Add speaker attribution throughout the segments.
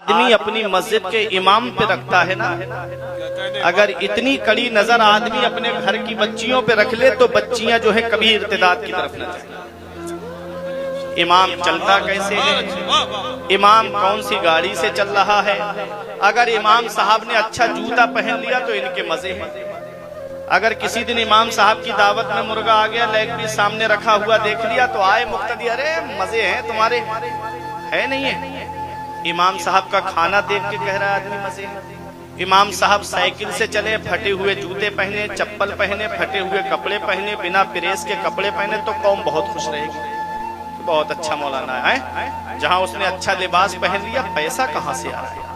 Speaker 1: आदमी अपनी मस्जिद के इमाम पे रखता है ना, अगर इतनी कड़ी नजर आदमी अपने घर की बच्चियों पे रख ले तो बच्चियां जो है कभी इर्तिदाद की तरफ न जाए। इमाम चलता कैसे है, इमाम कौन सी गाड़ी से चल रहा है, अगर इमाम साहब ने अच्छा जूता पहन लिया तो इनके मजे हैं। अगर किसी दिन इमाम साहब की दावत में मुर्गा आ गया, लेग पीस सामने रखा हुआ देख लिया तो आए मुक्तदी, अरे मजे हैं तुम्हारे, है नहीं है। इमाम साहब का खाना देख के कह रहा है आदमी मजे हैं। इमाम साहब साइकिल से चले, फटे हुए जूते पहने, चप्पल पहने, फटे हुए कपड़े पहने, बिना प्रेस के कपड़े पहने तो कौम बहुत खुश रहेगी, तो बहुत अच्छा मौलाना है। जहां उसने अच्छा लिबास पहन लिया, पैसा कहां से आ रहा है।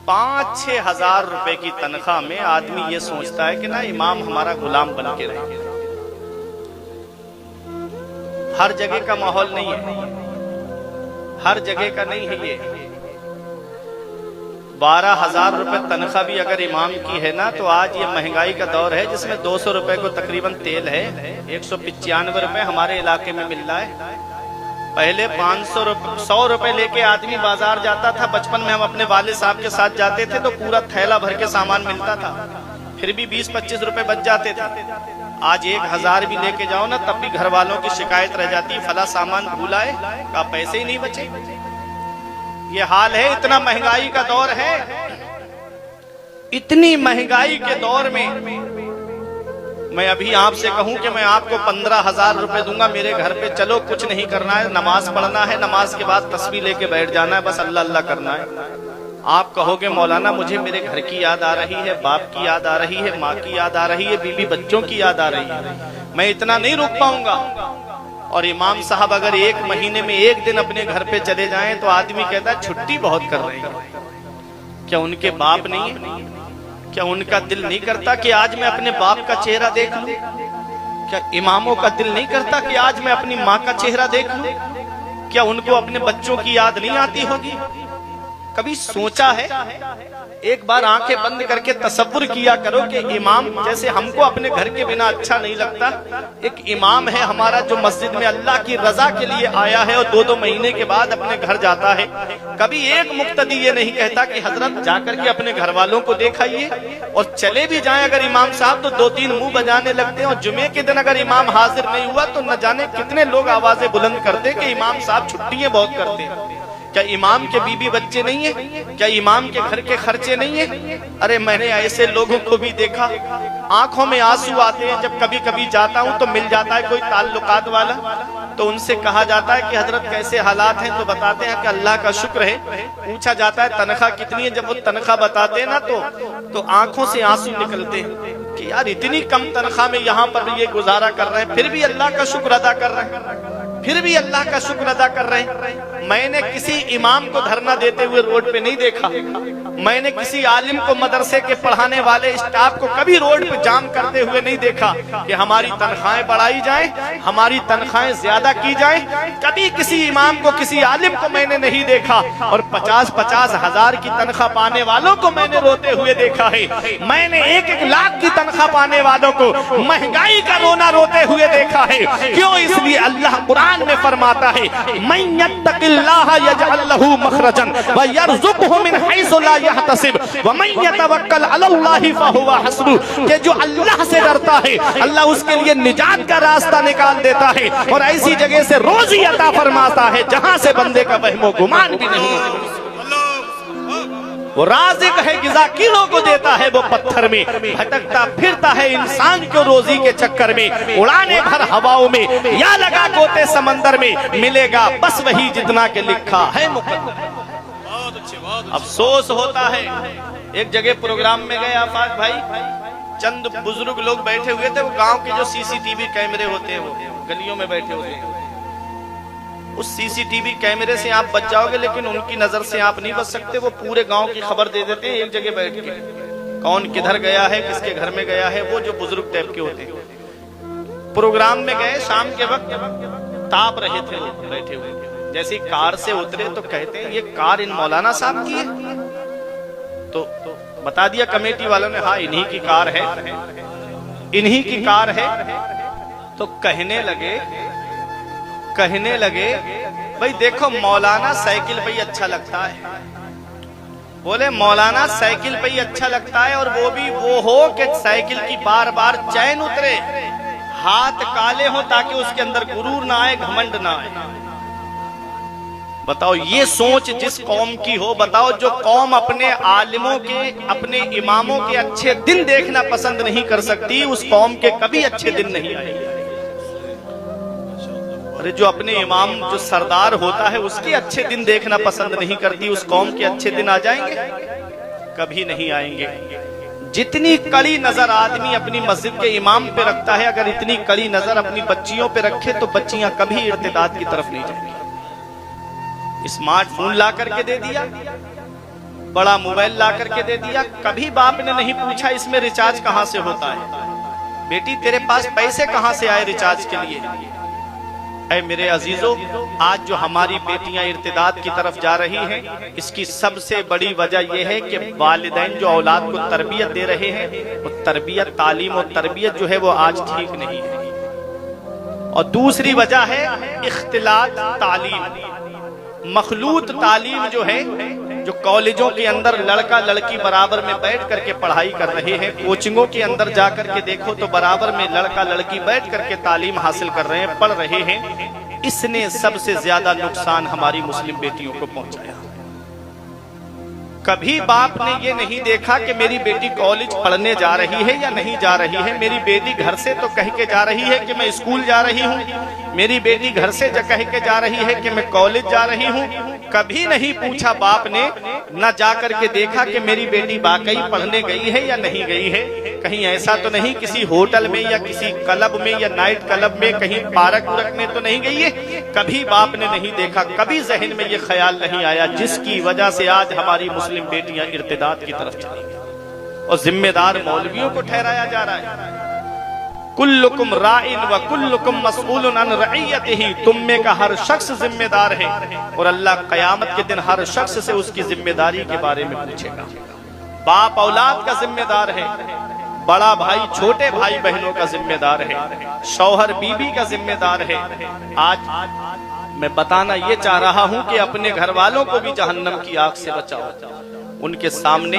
Speaker 1: 5-6 हजार रुपए की तनख्वाह में आदमी ये सोचता है कि ना इमाम हमारा गुलाम बन के रहे। हर जगह का माहौल नहीं है, हर जगह का नहीं है ये। 12,000 रुपए तनख्वाह भी अगर इमाम की है ना, तो आज ये महंगाई का दौर है जिसमें 200 रुपए को तकरीबन तेल है, 195 रुपए हमारे इलाके में मिल रहा है। पहले 500 रुपए 100 रुपए लेके आदमी बाजार जाता था। बचपन में हम अपने वालिद साहब के साथ जाते थे तो पूरा थैला भर के सामान मिलता था, फिर भी 20-25 रुपए बच जाते थे। आज 1000 भी लेके जाओ ना, तब भी घर वालों की शिकायत रह जाती, फला सामान भूला है, का पैसे ही नहीं बचे। ये हाल है, इतना महंगाई का दौर है। इतनी महंगाई के दौर में मैं अभी आपसे कहूं कि मैं आपको 15,000 रुपए दूंगा, मेरे घर पे चलो, कुछ नहीं करना है, नमाज पढ़ना है, नमाज के बाद तस्बीह लेके बैठ जाना है, बस अल्लाह अल्लाह करना है। आप कहोगे मौलाना मुझे मेरे घर की याद आ रही है, बाप की याद आ रही है, माँ की याद आ रही है, बीवी बच्चों की याद आ रही है, मैं इतना नहीं रुक पाऊंगा। और इमाम साहब अगर 1 महीने में 1 दिन अपने घर पे चले जाएं तो आदमी कहता है छुट्टी बहुत कर रहे हैं। क्या उनके बाप नहीं है? क्या उनका दिल नहीं करता कि आज मैं अपने बाप का चेहरा देख लूं? क्या इमामों का दिल नहीं करता कि आज मैं अपनी माँ का चेहरा देख लूं? क्या उनको अपने बच्चों की याद नहीं आती होगी? कभी सोचा है? एक बार आंखें बंद करके तसव्वुर किया करो कि इमाम, जैसे हमको अपने घर के बिना अच्छा नहीं लगता, एक इमाम है हमारा जो मस्जिद में अल्लाह की रजा के लिए आया है और 2-2 महीने के बाद अपने घर जाता है। कभी एक मुक्तदी ये नहीं कहता कि हजरत जाकर के अपने घर वालों को देखाइए। और चले भी जाए अगर इमाम साहब तो 2-3 मुंह बजाने लगते हैं। और जुमे के दिन अगर इमाम हाजिर नहीं हुआ तो न जाने कितने लोग आवाजें बुलंद करते कि इमाम साहब छुट्टियां बहुत करते हैं। क्या इमाम के बीबी बच्चे नहीं है? क्या इमाम के घर के खर्चे नहीं है? अरे मैंने ऐसे लोगों को भी देखा, आंखों में आंसू आते हैं जब कभी कभी जाता हूं तो मिल जाता है कोई ताल्लुकात वाला, तो उनसे कहा जाता है कि हजरत कैसे हालात हैं, तो बताते हैं कि अल्लाह का शुक्र है। पूछा जाता है तनख्वाह कितनी है, जब वो तनख्वाह बताते हैं ना तो आंखों से आंसू निकलते हैं कि यार इतनी कम तनख्वाह में यहाँ पर भी ये गुजारा कर रहे हैं, फिर भी अल्लाह का शुक्र अदा कर रहे हैं, फिर भी अल्लाह का शुक्र अदा कर रहे हैं। मैंने किसी इमाम को धरना देते हुए रोड पे नहीं देखा, मैंने किसी आलिम को, मदरसे के पढ़ाने वाले स्टाफ को कभी रोड पे जाम करते हुए नहीं देखा कि हमारी तनख्वाहें बढ़ाई जाएं, हमारी तनख्वाहें ज्यादा की जाएं। कभी किसी इमाम को, किसी आलिम को मैंने नहीं देखा। और 50-50 हजार की तनख्वाह पाने वालों को मैंने रोते हुए देखा है। मैंने 1-1 लाख की तनख्वाह पाने वालों को महंगाई का रोना रोते हुए देखा है। क्यों? इसलिए अल्लाह कुरान में फरमाता है मन यत्तकिल्लाह यजअल लहू मखरजन व यरज़ुकहु मिन हैसु ला यहतसिब व मन यतवक्कल अलल्लाहि फहुवा हस्बुह, कि जो अल्लाह से डरता है अल्लाह उसके लिए निजात का रास्ता निकाल देता है और ऐसी जगह से रोजी अता फरमाता है जहां से बंदे का वहमो गुमान भी नहीं। वो राज़िक है, गिज़ा किलों को देता है, वो पत्थर में भटकता फिरता है इंसान को रोजी के चक्कर में, उड़ाने भर हवाओं में या लगा गोते समंदर में, मिलेगा बस वही जितना के लिखा है मुकद्दर। अफसोस होता है। एक जगह प्रोग्राम में गए आफाक भाई, चंद बुजुर्ग लोग बैठे हुए थे। वो गांव के जो सीसीटीवी कैमरे होते हैं, वो गलियों में बैठे होते हैं, उस सीसीटीवी कैमरे से आप बच जाओगे लेकिन उनकी नजर से आप नहीं बच सकते। वो पूरे गांव की खबर दे देते हैं एक जगह बैठ के, कौन किधर गया है, किसके घर में गया है। वो जो बुजुर्ग टाइप के होते हैं। प्रोग्राम में गए, शाम के वक्त ताप रहे थे बैठे हुए, जैसे कार से उतरे तो कहते हैं ये कार इन मौलाना साहब की है। तो बता दिया कमेटी वालों ने, हाँ इन्हीं की कार है, इन्हीं की कार है। तो कहने लगे भाई देखो मौलाना साइकिल पे ही अच्छा लगता है, बोले मौलाना साइकिल पे ही अच्छा लगता है, और वो भी वो हो कि साइकिल की बार बार चैन उतरे, हाथ काले हो ताकि उसके अंदर गुरूर ना आए, घमंड ना आए। बताओ ये सोच जिस कौम की हो, बताओ जो कौम अपने आलिमों के, अपने इमामों के अच्छे दिन देखना पसंद नहीं कर सकती, उस कौम के कभी अच्छे दिन नहीं आएंगे। अरे जो अपने इमाम, जो सरदार होता है, उसके अच्छे दिन देखना पसंद नहीं करती, उस कौम के अच्छे दिन आ जाएंगे? कभी नहीं आएंगे। जितनी कड़ी नजर आदमी अपनी मस्जिद के इमाम पे रखता है, अगर इतनी कड़ी नजर अपनी बच्चियों पे रखे तो बच्चियां कभी इर्तिदाद की तरफ नहीं जाएंगी। स्मार्टफोन ला करके दे दिया, बड़ा मोबाइल ला करके दे दिया, कभी बाप ने नहीं पूछा इसमें रिचार्ज कहां से होता है, बेटी तेरे पास पैसे कहां से आए रिचार्ज के लिए। ऐ मेरे अजीजों, आज जो हमारी बेटियां इर्तिदाद की तरफ जा रही हैं, इसकी सबसे बड़ी वजह यह है कि वालिदैन जो औलाद को तरबियत दे रहे हैं, वो तरबियत, तालीम और तरबियत जो है वो आज ठीक नहीं है। और दूसरी वजह है इख्तिलात तालीम, मखलूत तालीम जो है, जो कॉलेजों के अंदर लड़का लड़की बराबर में बैठ करके पढ़ाई कर रहे हैं, कोचिंगों के अंदर जा करके देखो तो बराबर में लड़का लड़की बैठ करके तालीम हासिल कर रहे हैं, पढ़ रहे हैं। इसने सबसे ज्यादा नुकसान हमारी मुस्लिम बेटियों को पहुंचाया। कभी बाप ने ये नहीं देखा कि मेरी बेटी कॉलेज पढ़ने जा रही है या नहीं जा रही है। मेरी बेटी घर से तो कह के जा रही है कि मैं स्कूल जा रही हूँ, मेरी बेटी घर से कह के जा रही है कि मैं कॉलेज जा रही हूँ। कभी नहीं पूछा बाप ने, न जा करके देखा कि मेरी बेटी वाकई पढ़ने गई है या नहीं गई है। कहीं ऐसा तो नहीं किसी होटल में या किसी क्लब में या नाइट क्लब में, कहीं पार्क उरक में तो नहीं गई है। कभी बाप ने नहीं देखा, कभी जहन में ये ख्याल नहीं आया, जिसकी वजह से आज हमारी मुस्लिम बेटियां इर्तिदाद की तरफ चली गई और जिम्मेदार मौलवियों को ठहराया जा रहा है। कुल्लुकुम राइन व कुल्लुकुम मसऊलुन अन रइयतिही, तुम में का हर शख्स जिम्मेदार है और अल्लाह कयामत के दिन हर शख्स से उसकी जिम्मेदारी के बारे में पूछेगा। बाप औलाद का जिम्मेदार है, बड़ा भाई छोटे भाई बहनों का जिम्मेदार है, शौहर बीबी का जिम्मेदार है। आज मैं बताना ये चाह रहा हूं कि अपने घर वालों को भी जहन्नम की आग से बचाओ। उनके सामने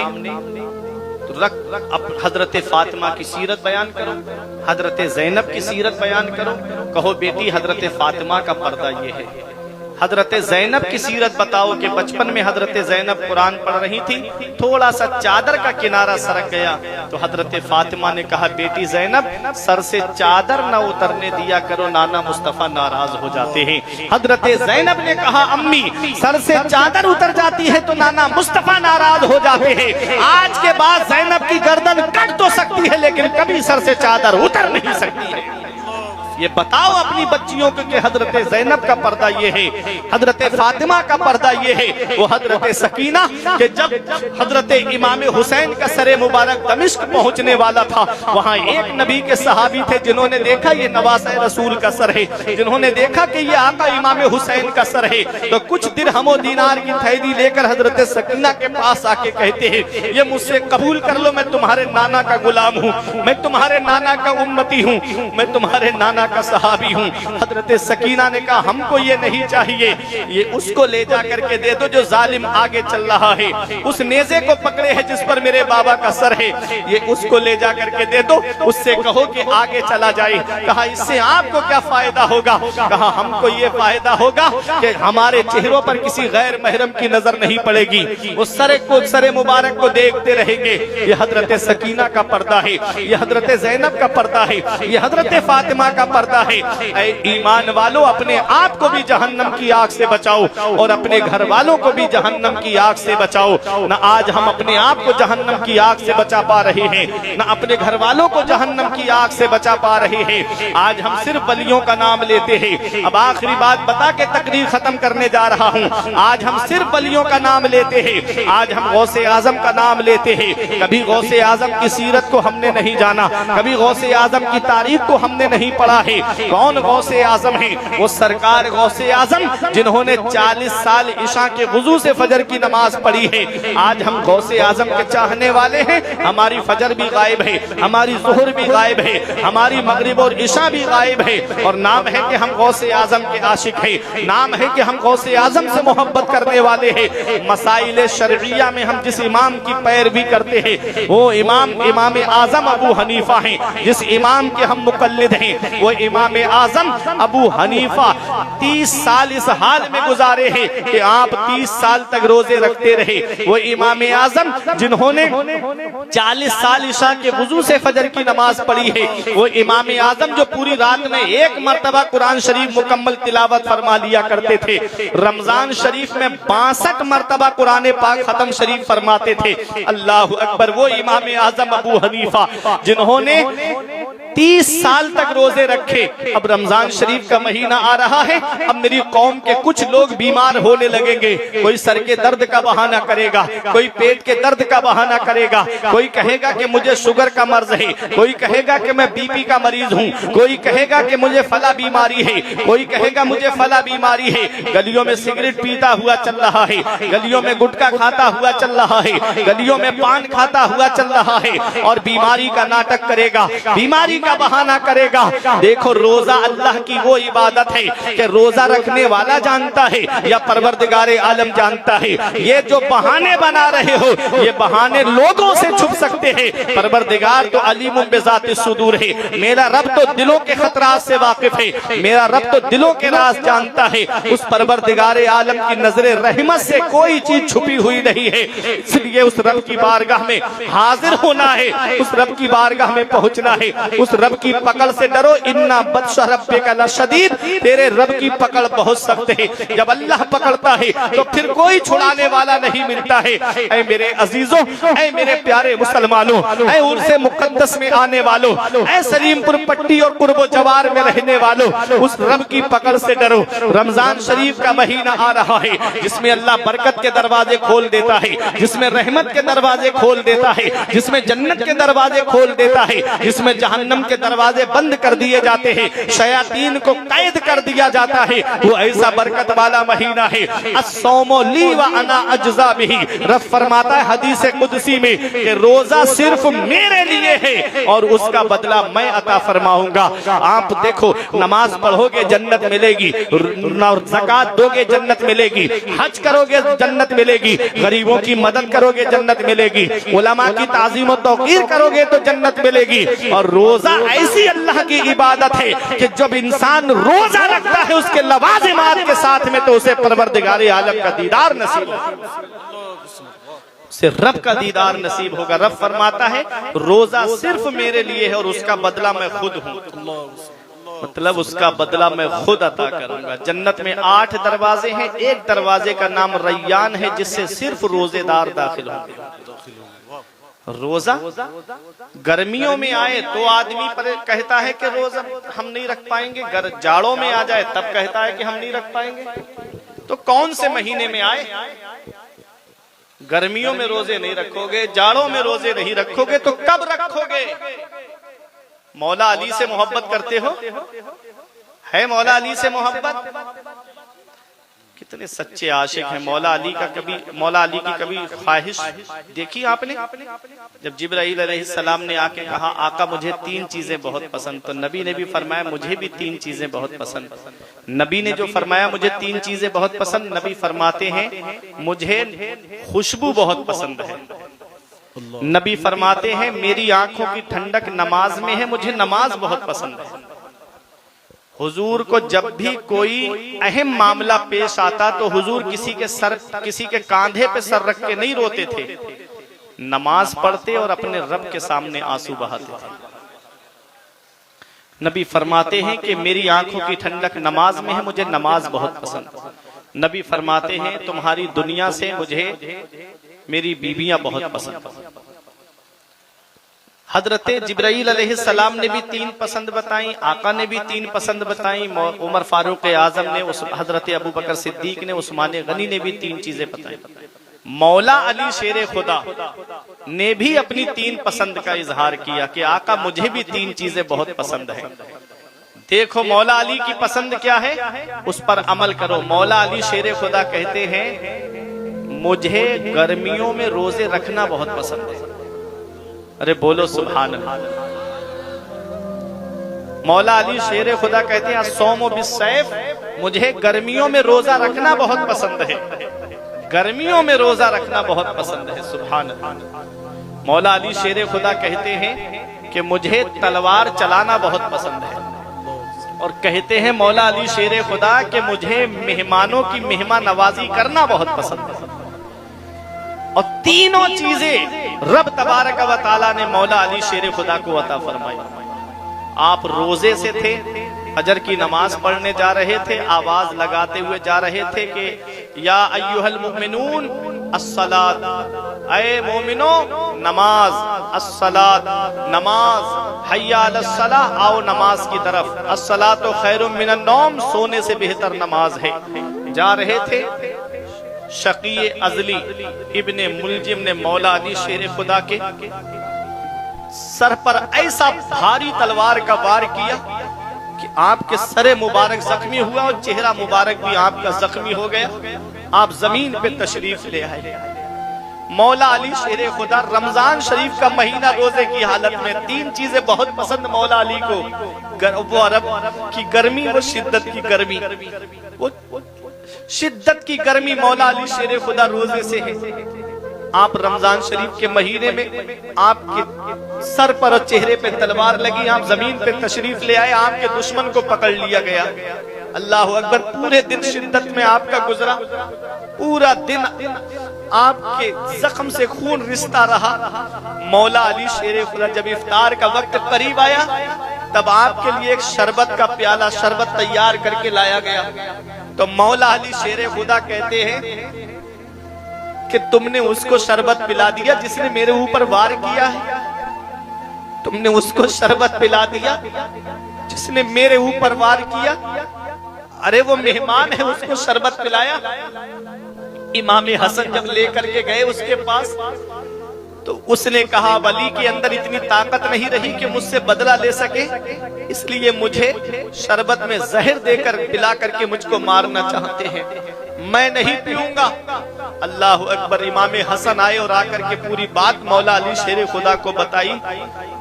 Speaker 1: अब हजरत फातिमा की सीरत बयान करो, हजरत ज़ैनब की सीरत बयान करो, कहो बेटी हजरत फातिमा का पर्दा ये है। हजरत ज़ैनब की सीरत बताओ कि बचपन में हजरत ज़ैनब कुरान पढ़ रही थी, थोड़ा सा चादर का किनारा सरक गया तो हजरत फातिमा ने कहा बेटी ज़ैनब सर से चादर न उतरने दिया करो, नाना मुस्तफा नाराज हो जाते हैं। हजरत ज़ैनब ने कहा अम्मी सर से चादर उतर जाती है तो नाना मुस्तफा नाराज हो जाते हैं। आज के बाद ज़ैनब की गर्दन कट तो सकती है लेकिन कभी सर से चादर उतर नहीं सकती है। ये बताओ अपनी बच्चियों को कि हजरत ज़ैनब का पर्दा ये है, हजरत फातिमा का पर्दा ये है। वो हजरत सकीना कि जब हजरत इमाम हुसैन का सरे मुबारक दमिश्क पहुंचने वाला था, वहां एक नबी के सहाबी थे जिन्होंने देखा ये नवासे रसूल का सर है, जिन्होंने देखा कि ये आका इमाम हुसैन का सर है, तो कुछ दिरहमो दीनार की थैली लेकर हजरत सकीना के पास आके कहते हैं ये मुझसे कबूल कर लो, मैं तुम्हारे नाना का गुलाम हूँ, मैं तुम्हारे नाना का उम्मती हूँ, मैं तुम्हारे नाना का सहाबी हूँ। हजरत सकीना ने कहा हमको ये नहीं चाहिए, ये उसको ले जा करके दे दो जो जालिम आगे चल रहा है, उस नेज़े को पकड़े है जिस पर मेरे बाबा का सर है, ये उसको ले जा करके दे दो, उससे कहो कि आगे चला जाए। कहा इससे आपको क्या फायदा होगा? कहा हमको ये फायदा होगा कि हमारे चेहरों पर किसी गैर महरम की नजर नहीं पड़ेगी, वो सरे मुबारक को देखते रहेंगे। ये हजरत सकीना का पर्दा है, ये हजरत ज़ैनब का पर्दा है, ये हजरत फातिमा का पर्दा है। ईमान वालों अपने आप को भी जहन्नम की आग से बचाओ और अपने घर वालों को भी जहन्नम की आग से बचाओ। न आज हम अपने आप को जहन्नम की आग से बचा पा रहे हैं, न अपने घर वालों को जहन्नम की आग से बचा पा रहे हैं। आज हम सिर्फ वलियों का नाम लेते हैं। अब आखिरी बात बता के तकरीर खत्म करने जा रहा हूँ। आज हम सिर्फ वलियों का नाम लेते हैं, आज हम गौसे आजम का नाम लेते हैं। कभी गौसे आजम की सीरत को हमने नहीं जाना, कभी गौसे आजम की तारीफ को हमने नहीं पढ़ा है। कौन गौसे आजम है? वो सरकार गौसे आजम जिन्होंने 40 साल ईशा के वुजू से फजर की नमाज पढ़ी है। आज हम गौसे आजम के चाहने वाले हैं, हमारी फजर भी गायब है, हमारी ज़ोहर भी गायब है, हमारी मगरिब और ईशा भी गायब है। और नाम है कि हम गौसे आजम के आशिक हैं, नाम है कि हम गौसे आजम से मोहब्बत करने वाले हैं। मसाइल शरइया में हम जिस इमाम की पैरवी करते हैं वो इमाम आजम अबू हनीफा हैं। जिस इमाम के हम मुकल्लिद हैं वो इमाम आजम अबू हनीफा 30 साल इस हाल में गुजारे हैं कि आप 30 साल तक रोजे रखते रहे। वो इमाम आजम जिन्होंने 40 साल ईशा के वुजू से फजर की नमाज पढ़ी है। वो इमाम आजम जो पूरी रात में एक मर्तबा कुरान शरीफ मुकम्मल तिलावत फरमा लिया करते थे। रमजान शरीफ में 62 मर्तबा कुरान पाक खत्म शरीफ फरमाते थे। अल्लाह अकबर। वो इमाम आजम अबू हनीफा जिन्होंने 30 साल तक रोजे रखे। अब रमजान शरीफ का महीना आ रहा है, अब मेरी कौम के कुछ लोग बीमार होने लगेंगे। कोई सर के दर्द का बहाना करेगा, कोई पेट के दर्द का बहाना करेगा, कोई कहेगा कि मुझे शुगर का मर्ज है, कोई कहेगा कि मैं बीपी का मरीज हूँ, कोई कहेगा कि मुझे फला बीमारी है, कोई कहेगा मुझे फला बीमारी है। गलियों में सिगरेट पीता हुआ चल रहा है, गलियों में गुटखा खाता हुआ चल रहा है, गलियों में पान खाता हुआ चल रहा है और बीमारी का नाटक करेगा, बीमारी का बहाना करेगा। देखो रोजा अल्लाह की वो इबादत है कि रोजा रखने वाला जानता है या परवरदिगारे आलम जानता है। ये जो बहाने बना रहे हो ये बहाने लोगों से छुप सकते हैं, परवरदिगार तो अलीमुम बिज़ाति सुदूर है। मेरा रब तो दिलों के खतरात से वाकिफ है, मेरा रब तो दिलों के राज जानता है। उस परवरदिगारे आलम की नजरे रहमत से कोई चीज छुपी हुई नहीं है। इसलिए उस रब की बारगाह में हाजिर होना है, उस रब की बारगाह में पहुंचना है। उस रब की पकड़ से डरो, इन्ना बत्श रब्बिका लशदीद। तेरे रब की पकड़ बहुत सख्त है। जब अल्लाह पकड़ता है तो फिर कोई छुड़ाने वाला नहीं मिलता है। ऐ मेरे अजीजों, ऐ मेरे प्यारे मुसलमानों, ऐ उर्से मुकद्दस में आने वालों, ऐ सलीमपुर पट्टी और कुर्बो जवार में रहने वालों, उस रब की पकड़ से डरो। रमजान शरीफ का महीना आ रहा है जिसमें अल्लाह बरकत के दरवाजे खोल देता है, जिसमें रहमत के दरवाजे खोल देता है, जिसमें जन्नत के दरवाजे खोल देता है, जिसमें जहन्नम के दरवाजे बंद कर दिए जाते हैं, शयातीन को कैद कर दिया जाता है। वो ऐसा बरकत वाला महीना है। अस्सौमु ली व अना अज्जा बिही। रब फरमाता है हदीस कुदसी में कि रोजा सिर्फ मेरे लिए है और उसका बदला मैं अता फरमाऊंगा। आप देखो, नमाज पढ़ोगे जन्नत मिलेगी, ज़कात दोगे जन्नत मिलेगी, हज करोगे जन्नत मिलेगी, गरीबों की मदद करोगे जन्नत मिलेगी, उलमा की ताज़ीम और तौक़ीर करोगे तो जन्नत मिलेगी। और रोजा ऐसी अल्लाह की इबादत है कि जब इंसान रोजा रखता है उसके लवाज़िमात के साथ में तो उसे परवरदिगारे आलम का दीदार नसीब होगा, उसे रब का दीदार नसीब होगा। रब फरमाता है रोजा सिर्फ मेरे लिए है और उसका बदला मैं खुद हूँ, मतलब उसका बदला मैं खुद अता करूंगा। जन्नत में 8 दरवाजे हैं, एक दरवाजे का नाम रैयान है जिससे सिर्फ रोजेदार दाखिल होंगे। रोजा गर्मियों में आए तो आदमी पर कहता है कि रोजा हम नहीं रख पाएंगे, जाड़ों में आ जाए तब कहता है कि हम नहीं रख पाएंगे। तो कौन से महीने में आए? गर्मियों में रोजे नहीं रखोगे, जाड़ों में रोजे नहीं रखोगे तो कब रखोगे? मौला अली से मोहब्बत करते हो? है मौला अली से मोहब्बत? कितने सच्चे आशिक हैं। मौला अली की कभी ख्वाहिश देखी आपने? जब जिब्राइल अलैहिस्सलाम ने आके कहा आका मुझे 3 चीजें बहुत पसंद, तो नबी ने भी फरमाया मुझे भी 3 चीजें बहुत पसंद। नबी ने जो फरमाया मुझे 3 चीजें बहुत पसंद, नबी फरमाते हैं मुझे खुशबू बहुत पसंद है। नबी फरमाते हैं मेरी आंखों की ठंडक नमाज में है, मुझे नमाज बहुत पसंद है। हुजूर को जब भी कोई अहम मामला पेश आता तो हुजूर किसी के कांधे पे सर रख के नहीं रोते थे, नमाज पढ़ते और अपने रब के सामने आंसू बहाते थे। नबी फरमाते हैं कि मेरी आंखों की ठंडक नमाज में है, मुझे नमाज बहुत पसंद। नबी फरमाते हैं तुम्हारी दुनिया से मुझे मेरी बीवियां बहुत पसंद। हजरत जिब्राइल अलैहिस्सलाम ने भी 3 पसंद बताई, आका ने भी 3 पसंद बताई, उमर फारूक आजम ने, हजरत अबू बकर सिद्दीक ने, उस्मान गनी ने भी 3 चीजें बताई। मौला अली शेर खुदा ने भी अपनी 3 पसंद का इजहार किया कि आका मुझे भी 3 चीजें बहुत पसंद है। देखो मौला अली की पसंद क्या है, उस पर अमल करो। मौला अली शेर खुदा कहते हैं मुझे गर्मियों में रोजे रखना बहुत पसंद है। अरे बोलो सुभान अल्लाह। मौला अली शेर खुदा कहते हैं सोमो बिस्सैफ, मुझे गर्मियों में रोजा रखना बहुत पसंद है। गर्मियों में रोजा रखना बहुत पसंद है। सुभान अल्लाह। मौला अली शेर खुदा कहते हैं कि मुझे तलवार चलाना बहुत पसंद है। और कहते हैं मौला अली शेर खुदा कि मुझे मेहमानों की मेहमान नवाजी करना बहुत पसंद है। और तीनों चीजें रब तबारक व तआला ने मौला अली शेर खुदा को अता फरमाई। आप रोजे से थे, फजर की नमाज पढ़ने जा रहे थे, आवाज लगाते हुए जा रहे थे कि या अय्युहल मुमिनून अस्सलात, ऐ मोमिनो नमाज, अस्सलात नमाज, हय्या अलस्सलाह, आओ नमाज की तरफ, अस्सलातु खैरुम मिनन नौम, सोने से बेहतर नमाज है। जा रहे थे, शकी अजली इब्ने मुलजिम ने मौला अली शेर खुदा के सर पर ऐसा भारी तलवार का वार किया कि आपके सरे मुबारक जख्मी हुआ और चेहरा मुबारक भी आपका जख्मी हो गया। आप जमीन पे तशरीफ ले आए। मौला अली शेर खुदा रमजान शरीफ का महीना रोजे की हालत में तीन चीजें बहुत पसंद मौला अली को, वो अरब की गर्मी, वो शिद्दत की गर्मी, वो शिद्दत की गर्मी मौला अली शेर खुदा रोजे से है। आप रमजान शरीफ के महीने में आपके सर पर और चेहरे पे तलवार लगी, आप जमीन पे तशरीफ ले आए, आपके दुश्मन को पकड़ लिया गया। अल्लाह अकबर। पूरे दिन शिद्दत में आपका गुजरा, पूरा दिन आपके जख्म से खून रिश्ता रहा। मौला अली शेर खुदा जब इफ्तार का वक्त करीब आया तब आपके लिए एक शरबत का प्याला, शरबत तैयार करके लाया गया। तो मौला अली शेर खुदा कहते हैं कि तुमने उसको शरबत पिला दिया जिसने मेरे ऊपर वार किया है, तुमने उसको शरबत पिला दिया जिसने मेरे ऊपर वार किया। अरे वो मेहमान है, उसको शरबत पिलाया। इमाम हसन जब लेकर के गए उसके पास तो उसने कहा वली के अंदर इतनी ताकत नहीं रही कि मुझसे बदला ले सके, इसलिए मुझे शरबत में जहर देकर पिला करके मुझको मारना चाहते हैं, मैं नहीं पीऊंगा। अल्लाह अकबर। इमाम हसन आए और आकर के पूरी बात मौला अली शेर खुदा को बताई।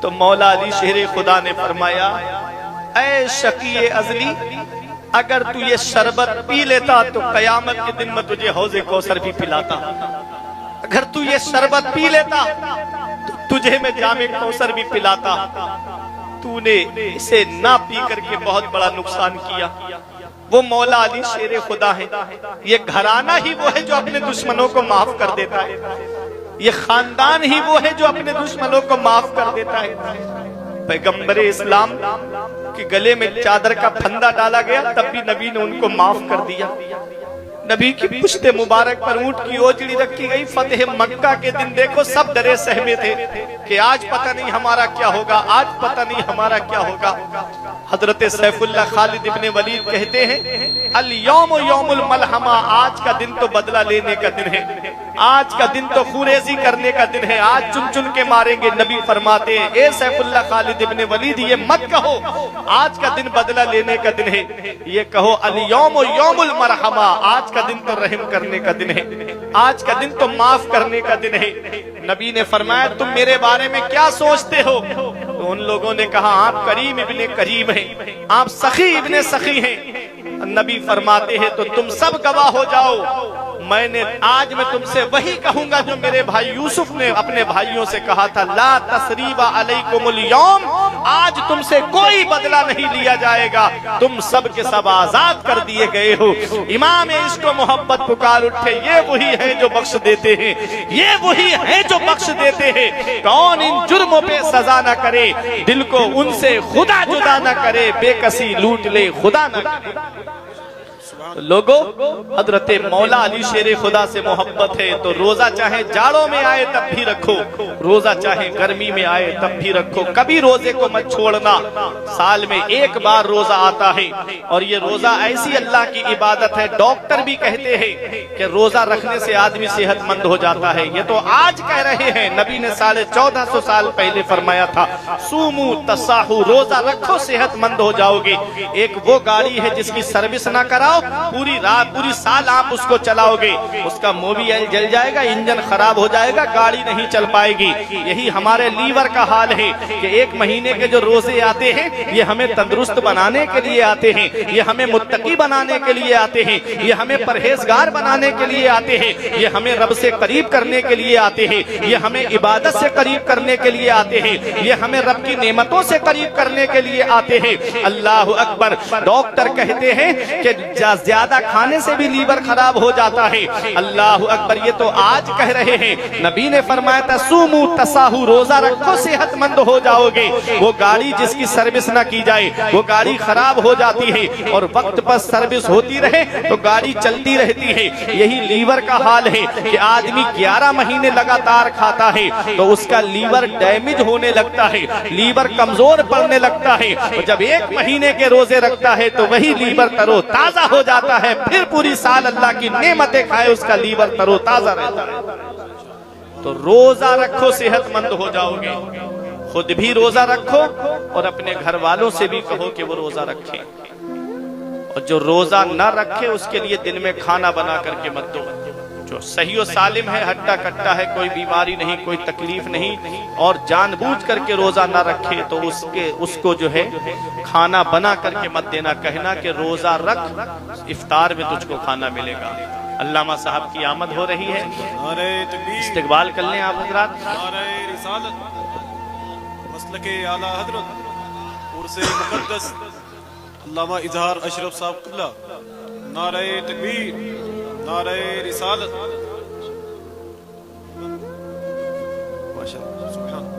Speaker 1: तो मौला अली शेर खुदा ने फरमाया ऐ शकी अजली, अगर तू ये शरबत पी लेता तो कयामत के दिन में तुझे हौज़े कौसर भी पिलाता। अगर तू ये शरबत पी लेता तो तुझे मैं जामे कौसर भी पिलाता। तूने इसे ना पी करके बहुत बड़ा नुकसान किया। वो मौला अली शेर खुदा है। ये घराना ही वो है जो अपने दुश्मनों को माफ कर देता है। ये खानदान ही वो है जो अपने दुश्मनों को माफ कर देता है। पैगंबर इस्लाम के गले में चादर का फंदा डाला गया तब भी नबी ने उनको माफ कर दिया। नबी की पुश्ते मुबारक पर ऊंट की ओजड़ी रखी गई। फतेह मक्का के दिन देखो सब डरे सहमे थे कि आज पता नहीं हमारा क्या होगा, आज पता नहीं हमारा क्या होगा। हजरत सैफुल्लाह खालिद इब्ने वलीद कहते हैं अल यौम यौमुल मलहमा, आज का दिन तो बदला लेने का दिन है, आज का दिन तो खुरेजी करने का दिन है, आज चुन चुन के मारेंगे। नबी फरमाते हैं ए सैफुल्लाह खालिद इब्ने वलीद ये मत कहो आज का दिन बदला लेने का दिन है, ये कहो अल यौम यौमुल मरहमा, आज का दिन तो रहम करने का दिन है, आज का दिन तो माफ करने का दिन है। नबी ने फरमाया तुम मेरे बारे में क्या सोचते हो? तो उन लोगों ने कहा आप करीम इब्ने करीम हैं, आप सखी इब्ने सखी हैं। नबी फरमाते हैं तो तुम सब गवाह हो जाओ, आज मैं तुमसे वही कहूंगा जो मेरे भाई यूसुफ ने अपने भाइयों से कहा था, ला तसरीबा अलैकुमुल यौम, आज तुमसे कोई बदला नहीं लिया जाएगा, तुम सब के सब आजाद कर दिए गए हो। इमाम इश्क मोहब्बत पुकार उठे, ये वही है जो बख्श देते हैं, ये वही है जो बख्श देते हैं। कौन इन जुर्मों पे सजा न करे, दिल को उनसे खुदा जुदा न करे, बेकसी लूट ले खुदा न करे। लोगों, हजरत मौला अली शेर खुदा से मोहब्बत है तो रोजा चाहे जाड़ों में आए तब भी रखो, रोजा चाहे गर्मी में आए तब भी रखो, कभी रोजे को मत छोड़ना। साल में एक बार रोजा आता है और ये रोजा ऐसी अल्लाह की इबादत है, डॉक्टर भी कहते हैं कि रोजा रखने से आदमी सेहतमंद हो जाता है। ये तो आज कह रहे हैं, नबी ने 1450 साल पहले फरमाया था, सूमू तसाहू, रोजा रखो सेहतमंद हो जाओगे। एक वो गाड़ी है जिसकी सर्विस ना कराओ, पूरी रात पूरी साल आप उसको चलाओगे, उसका मोबिल जल जाएगा, इंजन खराब हो जाएगा, गाड़ी नहीं चल पाएगी। यही हमारे लीवर का हाल है कि एक महीने के जो रोजे आते हैं ये हमें तंदुरुस्त बनाने के लिए आते हैं, ये हमें मुत्तकी बनाने के लिए आते हैं, ये हमें परहेजगार बनाने के लिए आते हैं, ये हमें रब से करीब करने के लिए आते हैं, ये हमें इबादत से करीब करने के लिए आते हैं, ये हमें रब की नेमतों से करीब करने के लिए आते हैं। अल्लाह अकबर। डॉक्टर कहते हैं कि ज्यादा खाने से भी लीवर खराब हो जाता है। अल्लाह अकबर। ये तो आज कह रहे हैं, नबी ने फरमाया था, सूमू तसाहू, रोजा रखो सेहतमंद हो जाओगे। वो गाड़ी जिसकी सर्विस ना की जाए वो गाड़ी खराब हो जाती है, और वक्त पर सर्विस होती रहे तो गाड़ी चलती रहती है। यही लीवर का हाल है कि आदमी 11 महीने लगातार खाता है तो उसका लीवर डैमेज होने लगता है, लीवर कमजोर पड़ने लगता है। और जब 1 महीने के रोजे रखता है तो वही लीवर तरो ताजा हो जाता है, फिर पूरी साल अल्लाह की नेमतें खाए, उसका लीवर तरो ताजा रहता है। तो रोजा रखो सेहतमंद हो जाओगे, खुद भी रोजा रखो और अपने घर वालों से भी कहो कि वो रोजा रखें। और जो रोजा न रखे उसके लिए दिन में खाना बना करके मत दो। जो सही और सालिम है, हट्टा कट्टा है, कोई बीमारी नहीं, कोई तकलीफ नहीं, और जानबूझ करके रोजा ना रखे तो उसको जो है खाना बना करके मत देना, कहना कि रोजा रख, इफ्तार में तुझको खाना मिलेगा। अल्लामा साहब की आमद हो रही है, इस्तकबाल कर लें आप हजरात।
Speaker 2: मसलके आला हजरत उर्से मुक़द्दस अल्लामा इजहार अशरफ साहब क़िबला, नारे तकबीर, नारे रिसालत। माशाअल्लाह, सुभान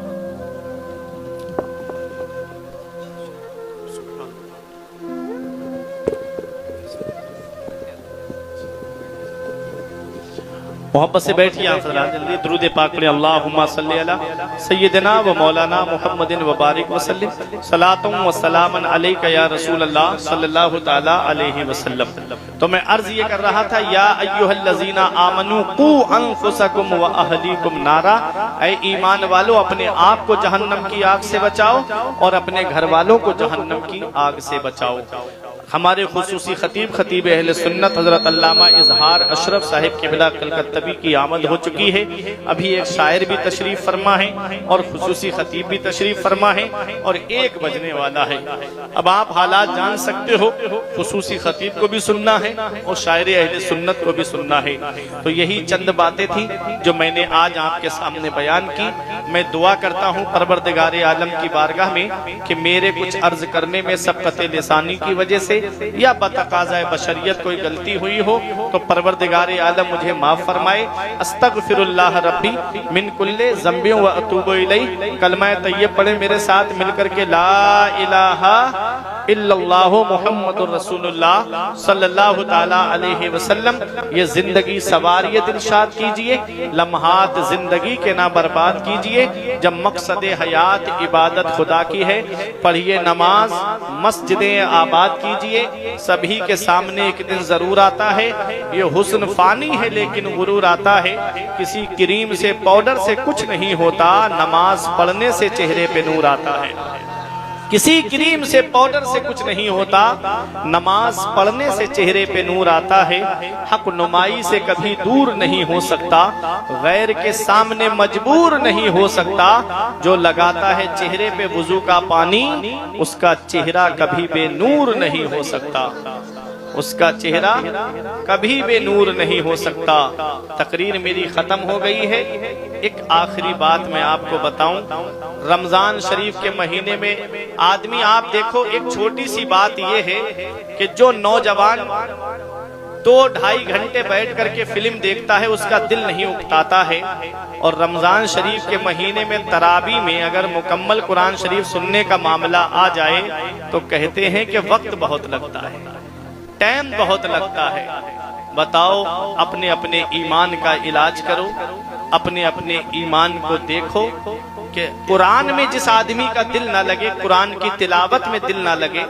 Speaker 1: मोहब्बत से बैठिए आप हज़रात, जल्दी दुरूद पाक पढ़ें। अल्लाहुम्मा सल्ली अला सय्यिदना व मौलाना मुहम्मदिन व बारिक वसल्लिम, सलातुम व सलामन अलैका या रसूल अल्लाह सल्लल्लाहु तआला अलैहि वसल्लम। तो मैं अर्ज ये कर रहा था, या अय्युहल्लज़ीना आमनू कू अनफुसकुम व अहलीकुम नारा, ऐ ईमान वालो अपने आप को जहन्नम की आग से बचाओ और अपने घर वालों को जहन्नम की आग से बचाओ। हमारे खुसूसी खतीब खतीब अहले सुन्नत हजरत अल्लामा इजहार अशरफ साहिब क़िबला कलकत्तवी की आमद हो चुकी है। अभी एक शायर भी तशरीफ फरमा है और खुसूसी खतीब भी तशरीफ फरमा है और 1 बजने वाला है। अब आप हालात जान सकते हो, खुसूसी खतीब को भी सुनना है और शायर अहले सुन्नत को भी सुनना है। तो यही चंद बातें थी जो मैंने आज आपके सामने बयान की। मैं दुआ करता हूँ परवरदिगार आलम की बारगाह में कि मेरे कुछ अर्ज करने में सबकत लिसानी की वजह से या बतकाज़ा बशरियत कोई गलती हुई हो तो परवरदिगार आलम मुझे माफ फरमाए। अस्तगफिरुल्लाह रब्बी मिन कुल्ले ज़ंबियों व अतूबु इलैह। कलमा तय्यब पढ़े मेरे साथ मिलकर के, ला इलाहा इल्लल्लाहु मुहम्मदुर रसूलुल्लाह सल्लल्लाहु ताला अलैहि वसल्लम। ये जिंदगी सवारिये दिलशाद कीजिए, लम्हात जिंदगी के ना बर्बाद कीजिए। जब मकसद हयात इबादत खुदा की है, पढ़िए नमाज, मस्जिदें आबाद कीजिए। सभी के सामने एक दिन जरूर आता है, ये हुस्न फानी है लेकिन गुरूर आता है। किसी क्रीम से पाउडर से कुछ नहीं होता, नमाज पढ़ने से चेहरे पे नूर आता है। किसी क्रीम से पाउडर से कुछ नहीं होता, नमाज पढ़ने से चेहरे पे नूर आता है। हक नुमाई से कभी दूर नहीं हो सकता, गैर के सामने मजबूर नहीं हो सकता। जो लगाता है चेहरे पे वुजू का पानी, उसका चेहरा कभी बेनूर नहीं हो सकता, उसका चेहरा कभी बेनूर नहीं हो सकता। तकरीर मेरी खत्म हो गई है। एक आखिरी बात मैं आपको बताऊं, रमजान शरीफ के महीने में आदमी, आप देखो, एक छोटी सी बात यह है कि जो नौजवान 2-2.5 घंटे बैठ करके फिल्म देखता है उसका दिल नहीं उकताता है। और रमजान शरीफ के महीने में तरावी में अगर मुकम्मल कुरान शरीफ सुनने का मामला आ जाए तो कहते हैं कि वक्त बहुत लगता है। टाइम बहुत लगता है। बताओ, अपने अपने ईमान का इलाज करो, अपने अपने ईमान को देखो कि कुरान में जिस आदमी का दिल ना लगे, कुरान की तिलावत में दिल ना लगे।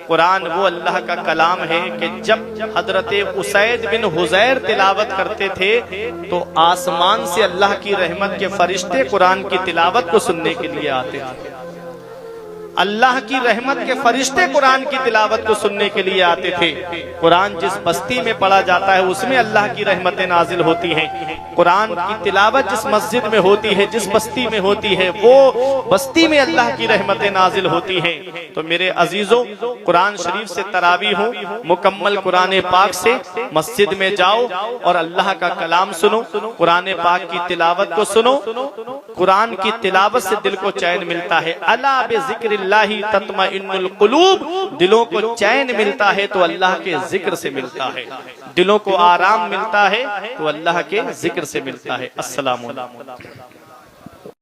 Speaker 1: कुरान वो अल्लाह का कलाम है कि जब हजरत उसैद बिन हुजैर तिलावत करते थे तो आसमान से अल्लाह की रहमत के फरिश्ते कुरान की तिलावत को सुनने के लिए आते थे। अल्लाह की रहमत के फरिश्ते कुरान की तिलावत को सुनने के लिए आते थे। कुरान जिस बस्ती में पढ़ा जाता है उसमें अल्लाह की रहमतें नाजिल होती हैं। कुरान की तिलावत जिस मस्जिद में होती है, जिस बस्ती में होती है, वो बस्ती में अल्लाह की रहमतें नाजिल होती हैं। तो मेरे अजीजों, कुरान शरीफ से तरावी हो, मुकम्मल कुरान पाक से मस्जिद में जाओ और अल्लाह का कलाम सुनो, कुरान पाक की तिलावत को सुनो। कुरान की तिलावत से दिल को चैन मिलता है। अला बिज़िक्रिल्लाहि तत्मइन्नुल कुलूब, दिलों को चैन मिलता है तो अल्लाह के जिक्र से मिलता है। दिलों को आराम मिलता है तो अल्लाह के जिक्र से मिलता है। अस्सलाम वालेकुम।